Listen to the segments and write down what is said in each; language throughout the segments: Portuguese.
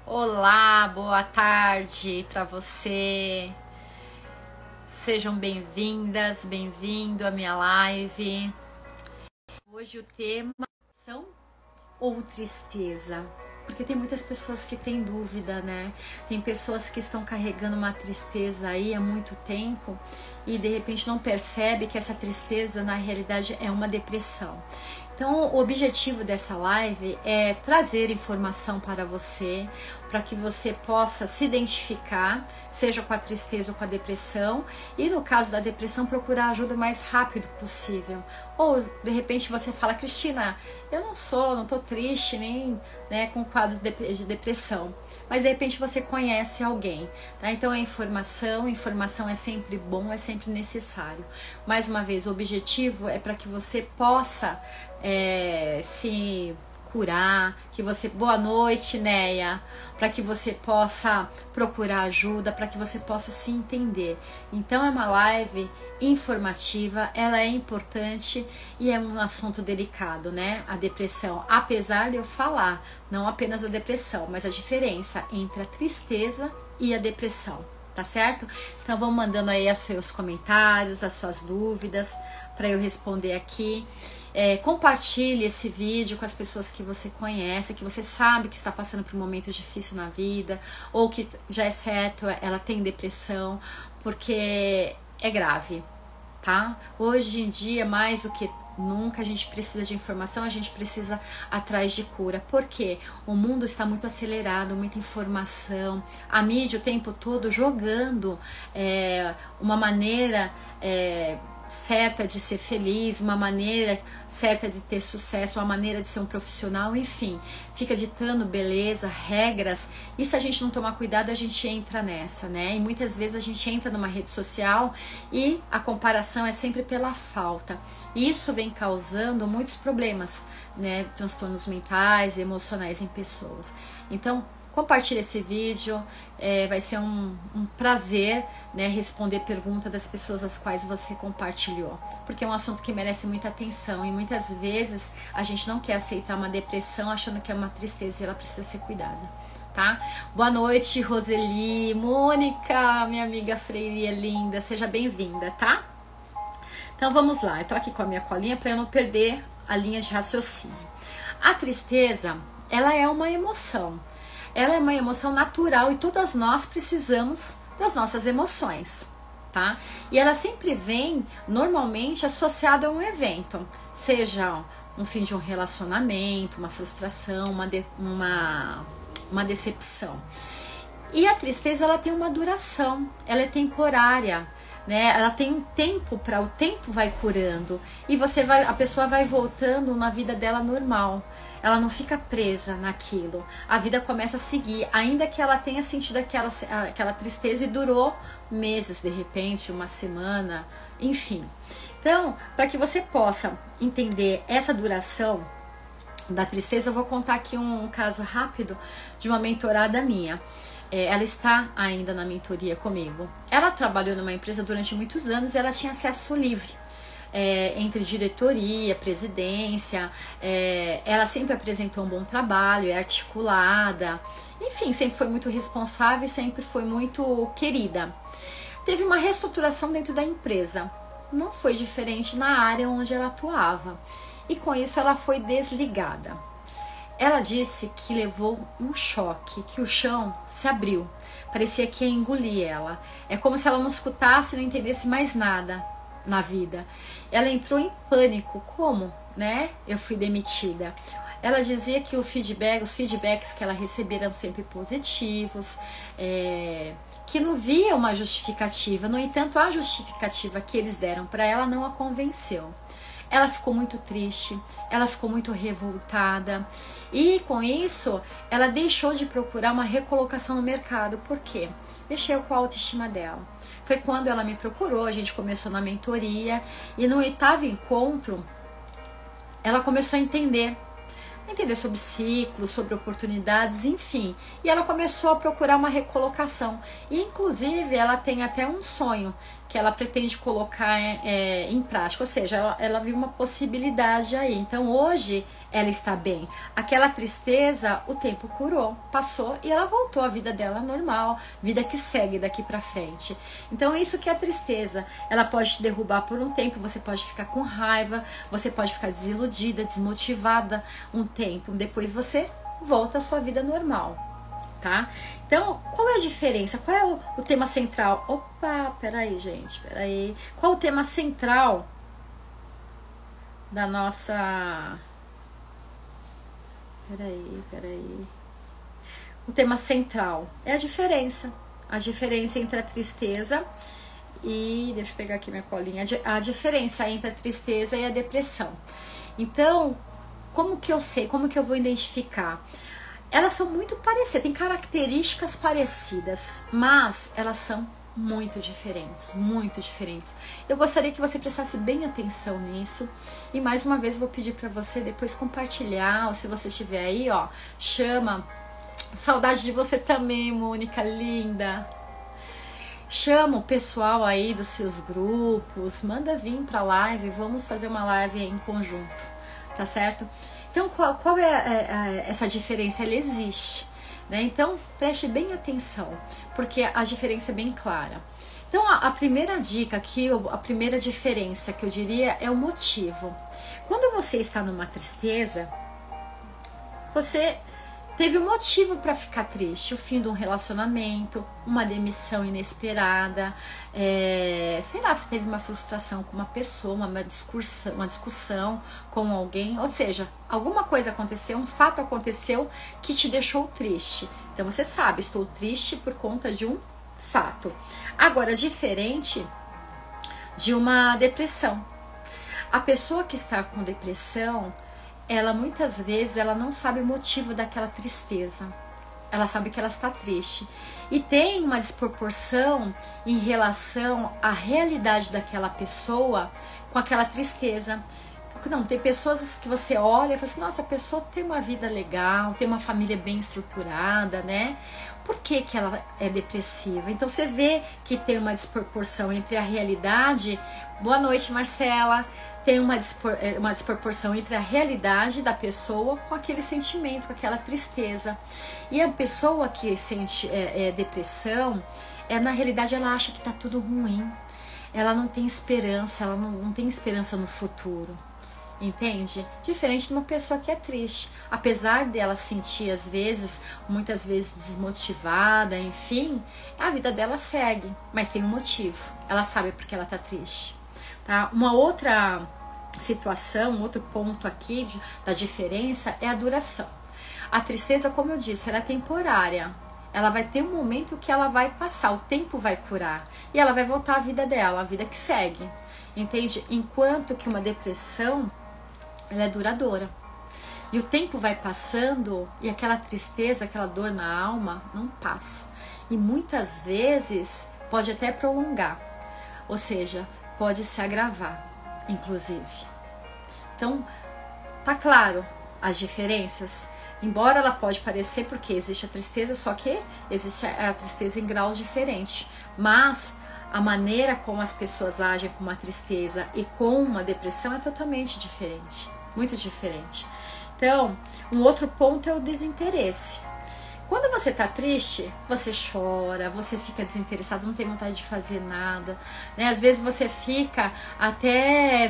Olá, boa tarde para você. Sejam bem-vindas, bem-vindo à minha live. Hoje o tema são ou tristeza, porque tem muitas pessoas que têm dúvida, né? Tem pessoas que estão carregando uma tristeza aí há muito tempo e de repente não percebe que essa tristeza na realidade é uma depressão. Então, o objetivo dessa live é trazer informação para você, para que você possa se identificar, seja com a tristeza ou com a depressão, e no caso da depressão, procurar ajuda o mais rápido possível. Ou, de repente, você fala, Cristina, eu não tô triste, nem com quadro de depressão, mas de repente você conhece alguém, tá? Então, informação é sempre bom, é sempre necessário. Mais uma vez, o objetivo é para que você possa se curar, que você, boa noite, Neia, para que você possa procurar ajuda, para que você possa se entender. Então é uma live informativa, ela é importante e é um assunto delicado, né? A depressão, apesar de eu falar não apenas a depressão, mas a diferença entre a tristeza e a depressão, tá certo? Então vão mandando aí os seus comentários, as suas dúvidas para eu responder aqui. Compartilhe esse vídeo com as pessoas que você conhece, que você sabe que está passando por um momento difícil na vida, ou que já é certo, ela tem depressão, porque é grave, tá? Hoje em dia, mais do que nunca, a gente precisa de informação, a gente precisa atrás de cura. Por quê? O mundo está muito acelerado, muita informação, a mídia o tempo todo jogando uma maneira certa de ser feliz, uma maneira certa de ter sucesso, uma maneira de ser um profissional, enfim, fica ditando beleza, regras, e se a gente não tomar cuidado, a gente entra nessa, né? E muitas vezes a gente entra numa rede social e a comparação é sempre pela falta. E isso vem causando muitos problemas, né? Transtornos mentais e emocionais em pessoas. Então, compartilhe esse vídeo, vai ser um prazer, né, responder perguntas das pessoas às quais você compartilhou, porque é um assunto que merece muita atenção e muitas vezes a gente não quer aceitar uma depressão achando que é uma tristeza e ela precisa ser cuidada, tá? Boa noite, Roseli, Mônica, minha amiga Freire linda, seja bem-vinda, tá? Então vamos lá, eu tô aqui com a minha colinha para eu não perder a linha de raciocínio. A tristeza, ela é uma emoção. Ela é uma emoção natural e todas nós precisamos das nossas emoções, tá? E ela sempre vem, normalmente, associada a um evento, seja um fim de um relacionamento, uma frustração, uma decepção. E a tristeza, ela tem uma duração, ela é temporária, né? Ela tem um tempo, o tempo vai curando e a pessoa vai voltando na vida dela normal. Ela não fica presa naquilo, a vida começa a seguir, ainda que ela tenha sentido aquela tristeza e durou meses, de repente, uma semana, enfim. Então, para que você possa entender essa duração da tristeza, eu vou contar aqui um caso rápido de uma mentorada minha. Ela está ainda na mentoria comigo. Ela trabalhou numa empresa durante muitos anos e ela tinha acesso livre. Entre diretoria, presidência, ela sempre apresentou um bom trabalho, é articulada, enfim, sempre foi muito responsável e sempre foi muito querida. Teve uma reestruturação dentro da empresa, não foi diferente na área onde ela atuava, e com isso ela foi desligada. Ela disse que levou um choque, que o chão se abriu, parecia que ia engolir ela, é como se ela não escutasse e não entendesse mais nada na vida. Ela entrou em pânico, como, né? Eu fui demitida. Ela dizia que os feedbacks que ela recebia eram sempre positivos, que não via uma justificativa. No entanto, a justificativa que eles deram para ela não a convenceu. Ela ficou muito triste, ela ficou muito revoltada e com isso ela deixou de procurar uma recolocação no mercado. Por quê? Mexeu com a autoestima dela. Foi quando ela me procurou, a gente começou na mentoria e no 8º encontro ela começou a entender sobre ciclos, sobre oportunidades, enfim. E ela começou a procurar uma recolocação. E, inclusive, ela tem até um sonho que ela pretende colocar em prática, ou seja, ela viu uma possibilidade aí. Então hoje ela está bem. Aquela tristeza, o tempo curou, passou e ela voltou à vida dela normal, vida que segue daqui para frente. Então é isso que é a tristeza. Ela pode te derrubar por um tempo, você pode ficar com raiva, você pode ficar desiludida, desmotivada um tempo, depois você volta à sua vida normal, tá? Então, qual é a diferença? Qual é o tema central? Opa, peraí, gente, peraí. Qual é o tema central da nossa... Peraí. O tema central é a diferença. A diferença entre a tristeza e... Deixa eu pegar aqui minha colinha. A diferença entre a tristeza e a depressão. Então, como que eu sei? Como que eu vou identificar? Elas são muito parecidas, têm características parecidas, mas elas são muito diferentes, muito diferentes. Eu gostaria que você prestasse bem atenção nisso. E mais uma vez vou pedir para você depois compartilhar, ou se você estiver aí, ó, chama. Saudade de você também, Mônica, linda. Chama o pessoal aí dos seus grupos, manda vir pra live, vamos fazer uma live em conjunto, tá certo? Então, qual é essa diferença? Ela existe, né? Então, preste bem atenção, porque a diferença é bem clara. Então, a primeira dica aqui, a primeira diferença que eu diria é o motivo. Quando você está numa tristeza, você teve um motivo para ficar triste, o fim de um relacionamento, uma demissão inesperada, sei lá, você teve uma frustração com uma pessoa, uma discussão com alguém, ou seja, alguma coisa aconteceu, um fato aconteceu que te deixou triste. Então você sabe, estou triste por conta de um fato. Agora, diferente de uma depressão. A pessoa que está com depressão, ela muitas vezes ela não sabe o motivo daquela tristeza. Ela sabe que ela está triste. E tem uma desproporção em relação à realidade daquela pessoa com aquela tristeza. Não, tem pessoas que você olha e fala assim, nossa, a pessoa tem uma vida legal, tem uma família bem estruturada, né? Por que que ela é depressiva? Então você vê que tem uma desproporção entre a realidade... Boa noite, Marcela. Tem uma desproporção entre a realidade da pessoa com aquele sentimento, com aquela tristeza. E a pessoa que sente depressão, na realidade ela acha que está tudo ruim. Ela não tem esperança, ela não tem esperança no futuro. Entende? Diferente de uma pessoa que é triste. Apesar dela sentir, às vezes, muitas vezes desmotivada, enfim, a vida dela segue. Mas tem um motivo. Ela sabe porque ela está triste. Tá? Uma outra situação, um outro ponto aqui da diferença é a duração. A tristeza, como eu disse, ela é temporária. Ela vai ter um momento que ela vai passar, o tempo vai curar. E ela vai voltar à vida dela, a vida que segue. Entende? Enquanto que uma depressão, ela é duradoura. E o tempo vai passando e aquela tristeza, aquela dor na alma não passa. E muitas vezes pode até prolongar. Ou seja, pode se agravar, inclusive. Então, tá claro as diferenças? Embora ela pode parecer, porque existe a tristeza, só que existe a tristeza em graus diferentes. Mas a maneira como as pessoas agem com uma tristeza e com uma depressão é totalmente diferente, muito diferente. Então, um outro ponto é o desinteresse. Quando você tá triste, você chora, você fica desinteressado, não tem vontade de fazer nada, né? Às vezes você fica até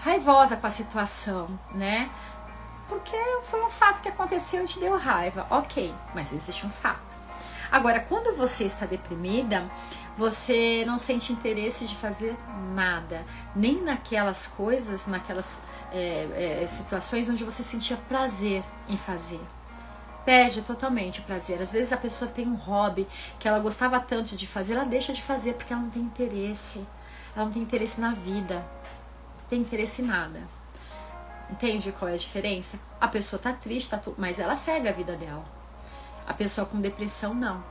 raivosa com a situação, né? Porque foi um fato que aconteceu e te deu raiva. Ok, mas existe um fato. Agora, quando você está deprimida, você não sente interesse de fazer nada, nem naquelas coisas, naquelas situações onde você sentia prazer em fazer. Perde totalmente o prazer. Às vezes a pessoa tem um hobby que ela gostava tanto de fazer, ela deixa de fazer porque ela não tem interesse. Ela não tem interesse na vida, não tem interesse em nada. Entende qual é a diferença? A pessoa tá triste, mas ela segue a vida dela. A pessoa com depressão não.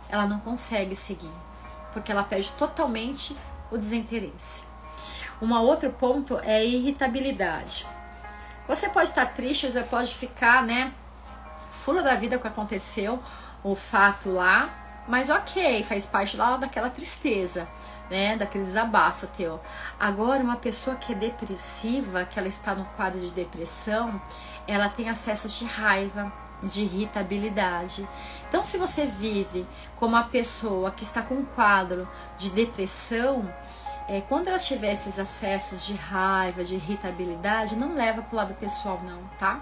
Ela não consegue seguir, porque ela perde totalmente o desinteresse. Um outro ponto é a irritabilidade. Você pode estar triste, você pode ficar, né, fula da vida que aconteceu, o fato lá, Mas ok, faz parte lá daquela tristeza, né? Daquele desabafo teu. Agora, uma pessoa que é depressiva, que ela está no quadro de depressão, ela tem acessos de raiva, de irritabilidade. Então, se você vive como uma pessoa que está com um quadro de depressão, quando ela tiver esses acessos de raiva, de irritabilidade, não leva para o lado pessoal não, tá?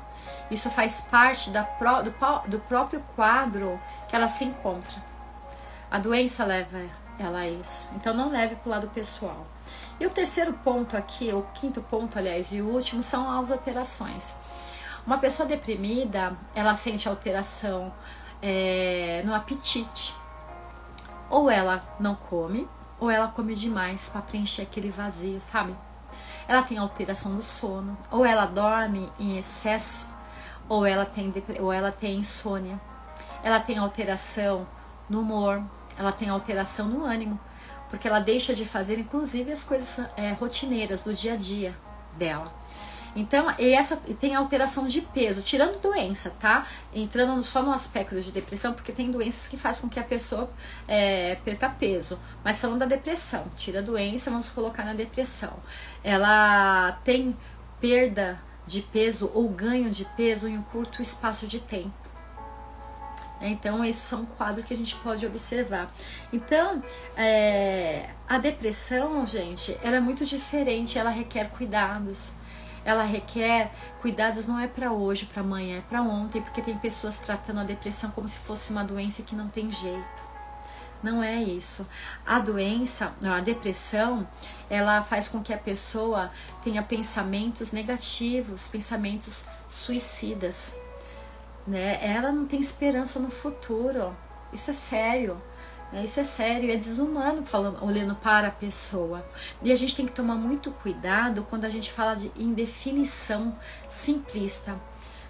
Isso faz parte do próprio quadro que ela se encontra. A doença leva ela a isso. Então não leve para o lado pessoal. E o terceiro ponto aqui, o quinto ponto, aliás, e o último, são as alterações. Uma pessoa deprimida, ela sente alteração no apetite. Ou ela não come, ou ela come demais para preencher aquele vazio, sabe? Ela tem alteração do sono, ou ela dorme em excesso, ou ela tem insônia. Ela tem alteração no humor, ela tem alteração no ânimo, porque ela deixa de fazer, inclusive, as coisas rotineiras do dia a dia dela. Então, e tem alteração de peso, tirando doença, tá? Entrando só no aspecto de depressão, porque tem doenças que fazem com que a pessoa perca peso. Mas falando da depressão, tira a doença, vamos colocar na depressão. Ela tem perda de peso ou ganho de peso em um curto espaço de tempo. Então, isso é um quadro que a gente pode observar. Então, a depressão, gente, ela é muito diferente, ela requer cuidados. Ela requer cuidados, não é para hoje, para amanhã, é para ontem, porque tem pessoas tratando a depressão como se fosse uma doença que não tem jeito. Não é isso. A depressão, ela faz com que a pessoa tenha pensamentos negativos, pensamentos suicidas, né? Ela não tem esperança no futuro. Isso é sério. Isso é sério, é desumano olhando para a pessoa. E a gente tem que tomar muito cuidado quando a gente fala em definição simplista,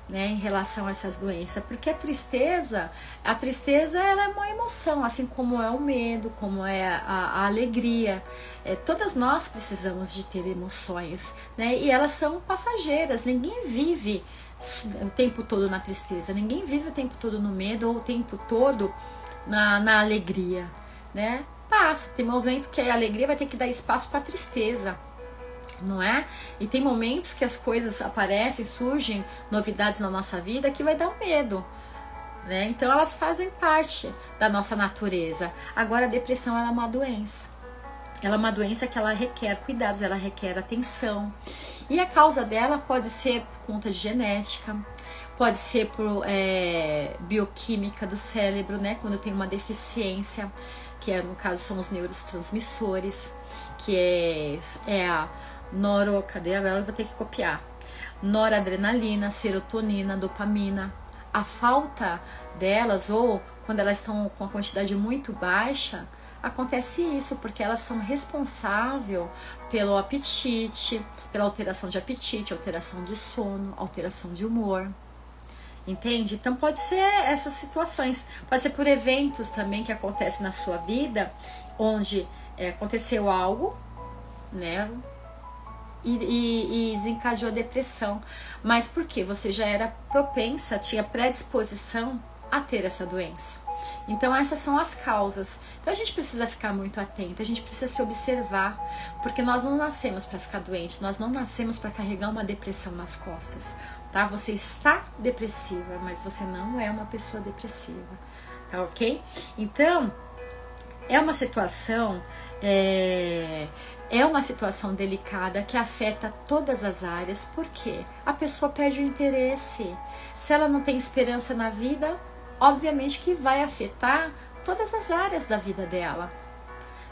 né, em relação a essas doenças, porque a tristeza ela é uma emoção, assim como é o medo, como é a alegria. Todas nós precisamos de ter emoções, né, e elas são passageiras. Ninguém vive o tempo todo na tristeza, ninguém vive o tempo todo no medo ou o tempo todo na alegria, né? Passa, tem momentos que a alegria vai ter que dar espaço para a tristeza, não é? E tem momentos que as coisas aparecem, surgem novidades na nossa vida que vai dar um medo, né? Então elas fazem parte da nossa natureza. Agora a depressão, ela é uma doença. Ela é uma doença que ela requer cuidados, ela requer atenção. E a causa dela pode ser por conta de genética, pode ser por bioquímica do cérebro, né? Quando tem uma deficiência, que no caso são os neurotransmissores, que é a cadê a vela? Vou ter que copiar. Noradrenalina, serotonina, dopamina. A falta delas, ou quando elas estão com a quantidade muito baixa, acontece isso, porque elas são responsáveis pelo apetite, pela alteração de apetite, alteração de sono, alteração de humor. Entende? Então pode ser essas situações, pode ser por eventos também que acontecem na sua vida, onde aconteceu algo, né, e desencadeou a depressão. Mas por quê? Você já era propensa, tinha predisposição a ter essa doença. Então essas são as causas. Então a gente precisa ficar muito atento, a gente precisa se observar, porque nós não nascemos para ficar doente, nós não nascemos para carregar uma depressão nas costas, tá? Você está depressiva, mas você não é uma pessoa depressiva, tá ok? Então é uma situação delicada que afeta todas as áreas, porque a pessoa perde o interesse. Se ela não tem esperança na vida, obviamente que vai afetar todas as áreas da vida dela,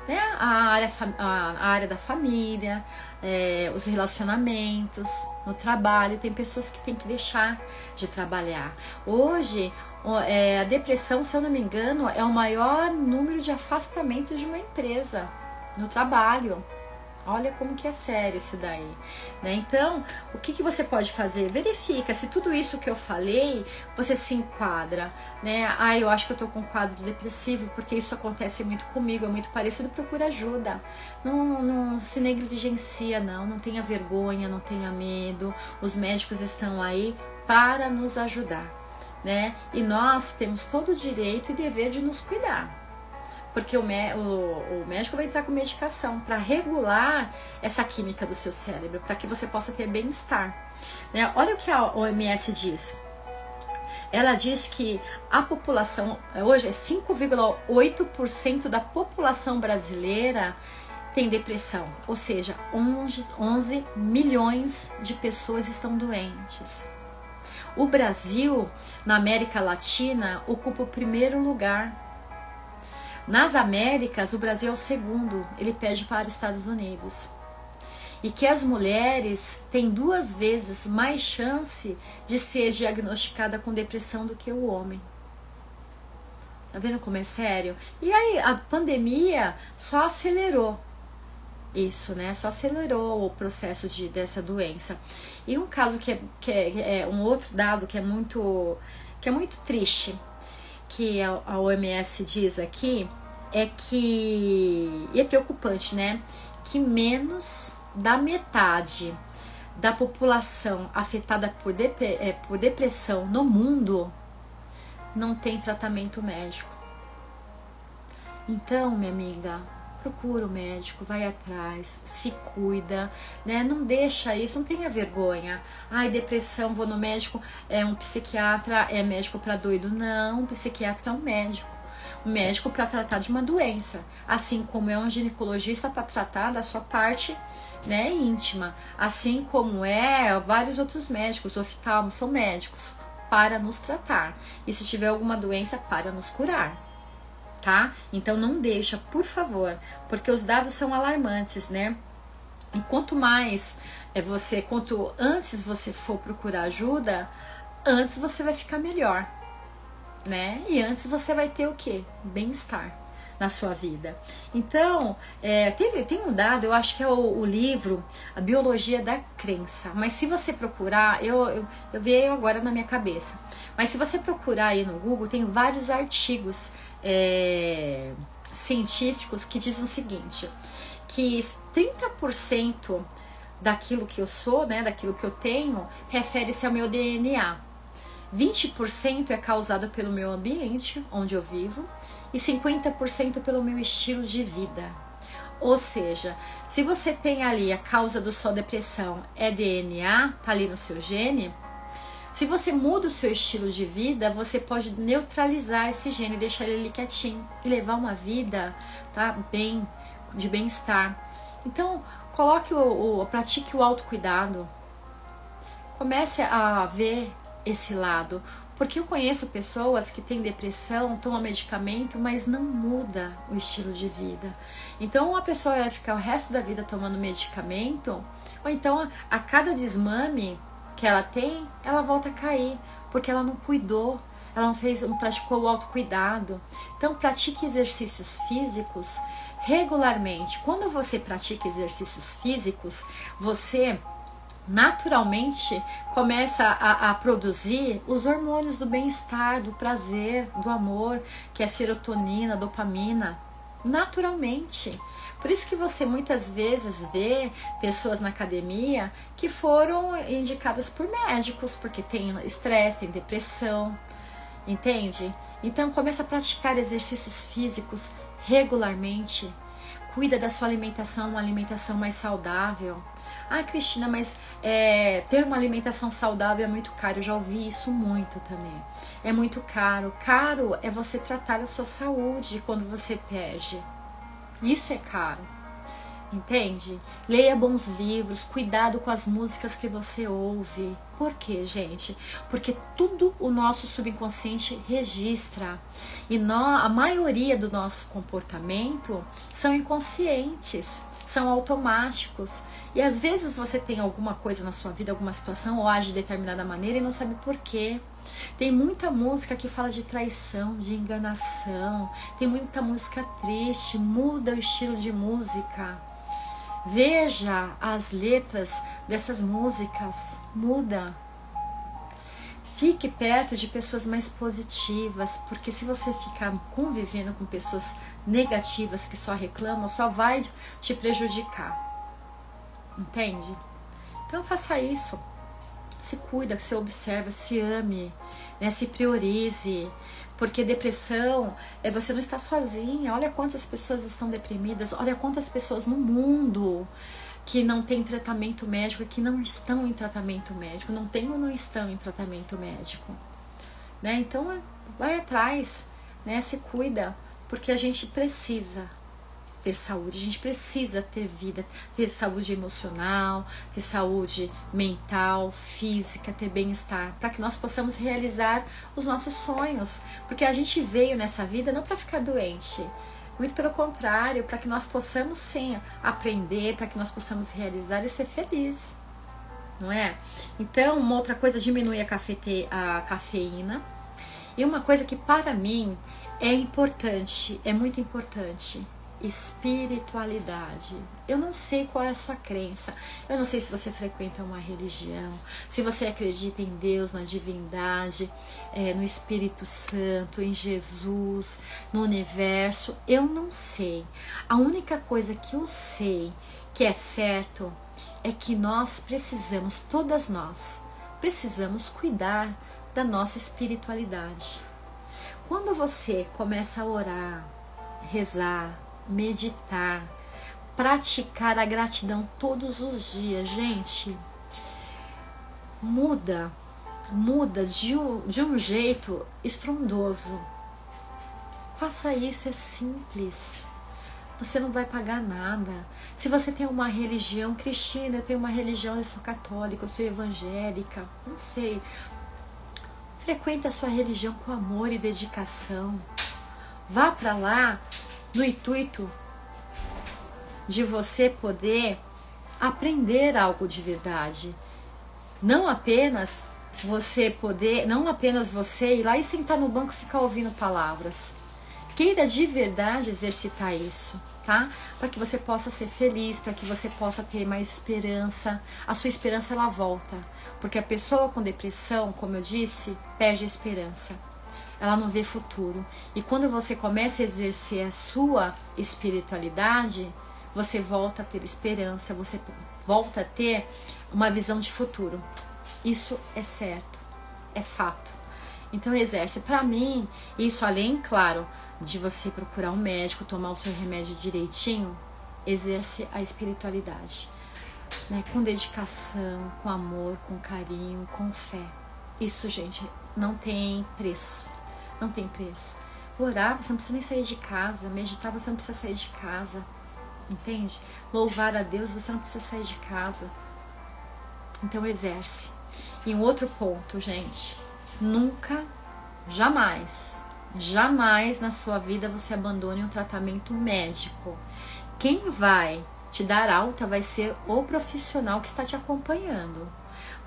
né? A área da família, os relacionamentos, no trabalho. Tem pessoas que têm que deixar de trabalhar. Hoje, a depressão, se eu não me engano, é o maior número de afastamentos de uma empresa no trabalho. Olha como que é sério isso daí, né? Então, o que você pode fazer? Verifica se tudo isso que eu falei, você se enquadra, né? Eu acho que eu tô com um quadro depressivo porque isso acontece muito comigo, é muito parecido, procura ajuda. Não se negligencia, não tenha vergonha, não tenha medo. Os médicos estão aí para nos ajudar, né? E nós temos todo o direito e dever de nos cuidar. Porque o médico vai entrar com medicação para regular essa química do seu cérebro, para que você possa ter bem-estar, né? Olha o que a OMS diz. Ela diz que a população, hoje é 5,8% da população brasileira tem depressão, ou seja, 11 milhões de pessoas estão doentes. O Brasil, na América Latina, ocupa o primeiro lugar. Nas Américas, o Brasil é o segundo, ele perde para os Estados Unidos. E que as mulheres têm 2 vezes mais chance de ser diagnosticada com depressão do que o homem. Tá vendo como é sério? E aí, a pandemia só acelerou isso, né? Só acelerou o processo dessa doença. E um caso que é um outro dado que é muito triste, que a OMS diz aqui, é que, e é preocupante, né? Que menos da metade da população afetada por depressão no mundo não tem tratamento médico. Então, minha amiga, procura o médico, vai atrás, se cuida, né? Não deixa isso, não tenha vergonha. Ai, depressão, vou no médico, é um psiquiatra, é médico para doido. Não, um psiquiatra é um médico. Um médico para tratar de uma doença, assim como é um ginecologista para tratar da sua parte, né, íntima, assim como vários outros médicos, oftalmos são médicos para nos tratar, e se tiver alguma doença, para nos curar, tá? Então não deixa, por favor, porque os dados são alarmantes, né? E quanto antes você for procurar ajuda, antes você vai ficar melhor, né? E antes você vai ter o quê? Bem-estar na sua vida. Então, tem um dado, eu acho que é o livro A Biologia da Crença, mas se você procurar, eu veio agora na minha cabeça, mas se você procurar aí no Google, tem vários artigos científicos que dizem o seguinte, que 30% daquilo que eu sou, né, daquilo que eu tenho, refere-se ao meu DNA. 20% é causado pelo meu ambiente, onde eu vivo, e 50% pelo meu estilo de vida. Ou seja, se você tem ali a causa da sua depressão é DNA, tá ali no seu gene, se você muda o seu estilo de vida, você pode neutralizar esse gene, deixar ele ali quietinho e levar uma vida, tá, de bem-estar. Então, pratique o autocuidado. Comece a ver esse lado, porque eu conheço pessoas que têm depressão, tomam medicamento, mas não muda o estilo de vida. Então a pessoa vai ficar o resto da vida tomando medicamento, ou então a cada desmame que ela tem, ela volta a cair, porque ela não cuidou, ela não praticou o autocuidado. Então pratique exercícios físicos regularmente. Quando você pratica exercícios físicos, você naturalmente começa a produzir os hormônios do bem-estar, do prazer, do amor, que é serotonina, dopamina, naturalmente. Por isso que você muitas vezes vê pessoas na academia que foram indicadas por médicos, porque tem estresse, tem depressão, entende? Então começa a praticar exercícios físicos regularmente. Cuida da sua alimentação, uma alimentação mais saudável. Ah, Cristina, mas ter uma alimentação saudável é muito caro. Eu já ouvi isso muito também. É muito caro. Caro é você tratar a sua saúde quando você perde. Isso é caro. Entende? Leia bons livros, cuidado com as músicas que você ouve. Por quê, gente? Porque tudo o nosso subconsciente registra. E a maioria do nosso comportamento são inconscientes, são automáticos. E às vezes você tem alguma coisa na sua vida, alguma situação, ou age de determinada maneira e não sabe por quê. Tem muita música que fala de traição, de enganação. Tem muita música triste. Muda o estilo de música. Veja as letras dessas músicas, muda. Fique perto de pessoas mais positivas, porque se você ficar convivendo com pessoas negativas que só reclamam, só vai te prejudicar. Entende? Então faça isso. Se cuida, se observa, se ame, né? Se priorize. Porque depressão, você não está sozinha. Olha quantas pessoas estão deprimidas, olha quantas pessoas no mundo que não tem tratamento médico, que não estão em tratamento médico, não tem ou não estão em tratamento médico, né? Então vai atrás, né? Se cuida, porque a gente precisa ter saúde, a gente precisa ter vida, ter saúde emocional, ter saúde mental, física, ter bem-estar, para que nós possamos realizar os nossos sonhos, porque a gente veio nessa vida não para ficar doente, muito pelo contrário, para que nós possamos sim aprender, para que nós possamos realizar e ser feliz, não é? Então, uma outra coisa, diminui a cafeína, e uma coisa que para mim é importante, é muito importante, espiritualidade. Eu não sei qual é a sua crença, eu não sei se você frequenta uma religião, se você acredita em Deus, na divindade, no Espírito Santo, em Jesus, no universo, eu não sei. A única coisa que eu sei que é certo é que nós precisamos, todas nós, precisamos cuidar da nossa espiritualidade. Quando você começa a orar, rezar, meditar, praticar a gratidão todos os dias, gente, muda de um jeito estrondoso. Faça isso, é simples. Você não vai pagar nada. Se você tem uma religião, Cristina, eu tenho uma religião, eu sou católica, eu sou evangélica, não sei. Frequente a sua religião com amor e dedicação. Vá para lá no intuito de você poder aprender algo de verdade. Não apenas você ir lá e sentar no banco e ficar ouvindo palavras. Queira de verdade exercitar isso, tá? Para que você possa ser feliz, para que você possa ter mais esperança. A sua esperança, ela volta. Porque a pessoa com depressão, como eu disse, perde a esperança. Ela não vê futuro. E quando você começa a exercer a sua espiritualidade, você volta a ter esperança, você volta a ter uma visão de futuro. Isso é certo, é fato. Então exerce. Para mim, isso além, claro, de você procurar um médico, tomar o seu remédio direitinho, exerce a espiritualidade, né? Com dedicação, com amor, com carinho, com fé. Isso, gente, não tem preço. Não tem preço. Orar, você não precisa nem sair de casa. Meditar, você não precisa sair de casa. Entende? Louvar a Deus, você não precisa sair de casa. Então exerce. E um outro ponto, gente. Nunca, jamais na sua vida você abandone um tratamento médico. Quem vai te dar alta vai ser o profissional que está te acompanhando.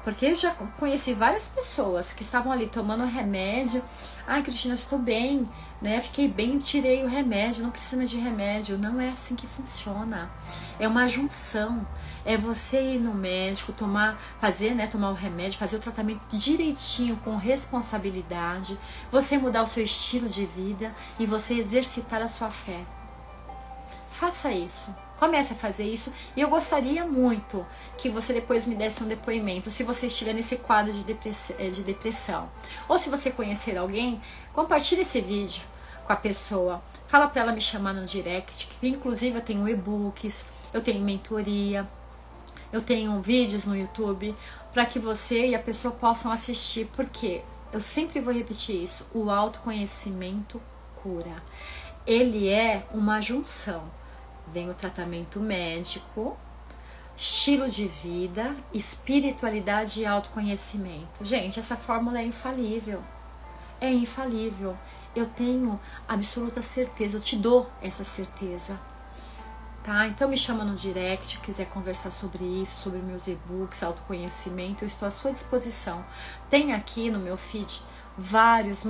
Porque eu já conheci várias pessoas que estavam ali tomando remédio. Ai, Cristina, eu estou bem, né? Fiquei bem, tirei o remédio, não precisa de remédio. Não é assim que funciona. É uma junção. É você ir no médico, tomar o remédio, fazer o tratamento direitinho, com responsabilidade. Você mudar o seu estilo de vida e você exercitar a sua fé. Faça isso. Comece a fazer isso e eu gostaria muito que você depois me desse um depoimento, se você estiver nesse quadro de depressão. Ou se você conhecer alguém, compartilhe esse vídeo com a pessoa. Fala para ela me chamar no direct, que inclusive eu tenho e-books, eu tenho mentoria, eu tenho vídeos no YouTube, para que você e a pessoa possam assistir, porque eu sempre vou repetir isso, o autoconhecimento cura. Ele é uma junção. Vem o tratamento médico, estilo de vida, espiritualidade e autoconhecimento. Gente, essa fórmula é infalível. É infalível. Eu tenho absoluta certeza, eu te dou essa certeza. Tá? Então me chama no direct, quiser conversar sobre isso, sobre meus e-books, autoconhecimento, eu estou à sua disposição. Tem aqui no meu feed vários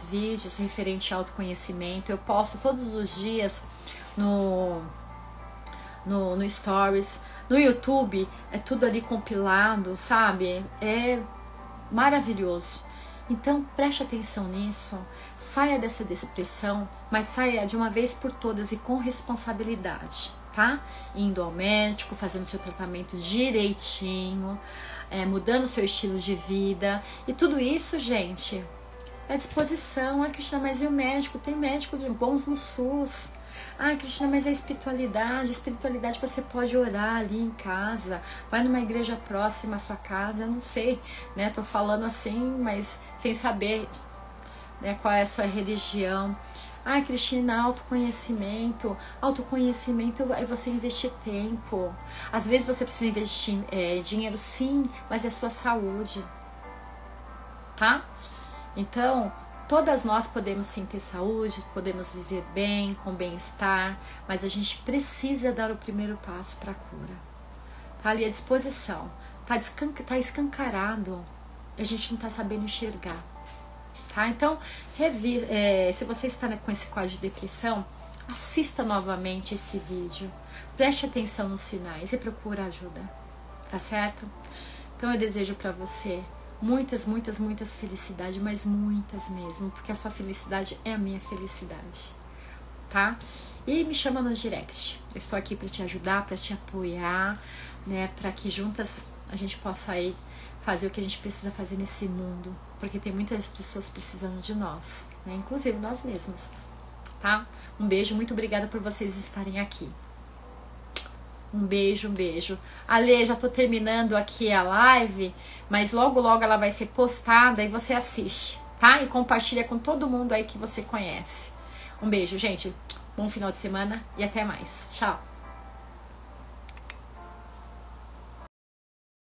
vídeos referente ao autoconhecimento. Eu posto todos os dias no Stories, no YouTube, é tudo ali compilado, sabe? É maravilhoso. Então preste atenção nisso, saia dessa depressão, mas saia de uma vez por todas e com responsabilidade, tá? Indo ao médico, fazendo seu tratamento direitinho, mudando seu estilo de vida. E tudo isso, gente, à disposição. Ah, Cristina, mas e o médico? Tem médico de bons no SUS. Ah, Cristina, mas a espiritualidade você pode orar ali em casa, vai numa igreja próxima à sua casa, eu não sei, né? Tô falando assim, mas sem saber, né, qual é a sua religião. Ah, Cristina, autoconhecimento é você investir tempo. Às vezes você precisa investir dinheiro, sim, mas é sua saúde, tá? Então, todas nós podemos sim ter saúde, podemos viver bem, com bem-estar, mas a gente precisa dar o primeiro passo para a cura. Tá ali à disposição, tá escancarado, a gente não tá sabendo enxergar. Tá? Então, se você está com esse quadro de depressão, assista novamente esse vídeo, preste atenção nos sinais e procure ajuda, tá certo? Então eu desejo para você muitas felicidades, mas muitas mesmo, porque a sua felicidade é a minha felicidade, tá? E me chama no direct, eu estou aqui para te ajudar, para te apoiar, né, para que juntas a gente possa aí fazer o que a gente precisa fazer nesse mundo, porque tem muitas pessoas precisando de nós, né, inclusive nós mesmos, tá? Um beijo, muito obrigada por vocês estarem aqui. Um beijo, um beijo. Ale, já tô terminando aqui a live, mas logo ela vai ser postada e você assiste, tá? E compartilha com todo mundo aí que você conhece. Um beijo, gente. Bom final de semana e até mais. Tchau.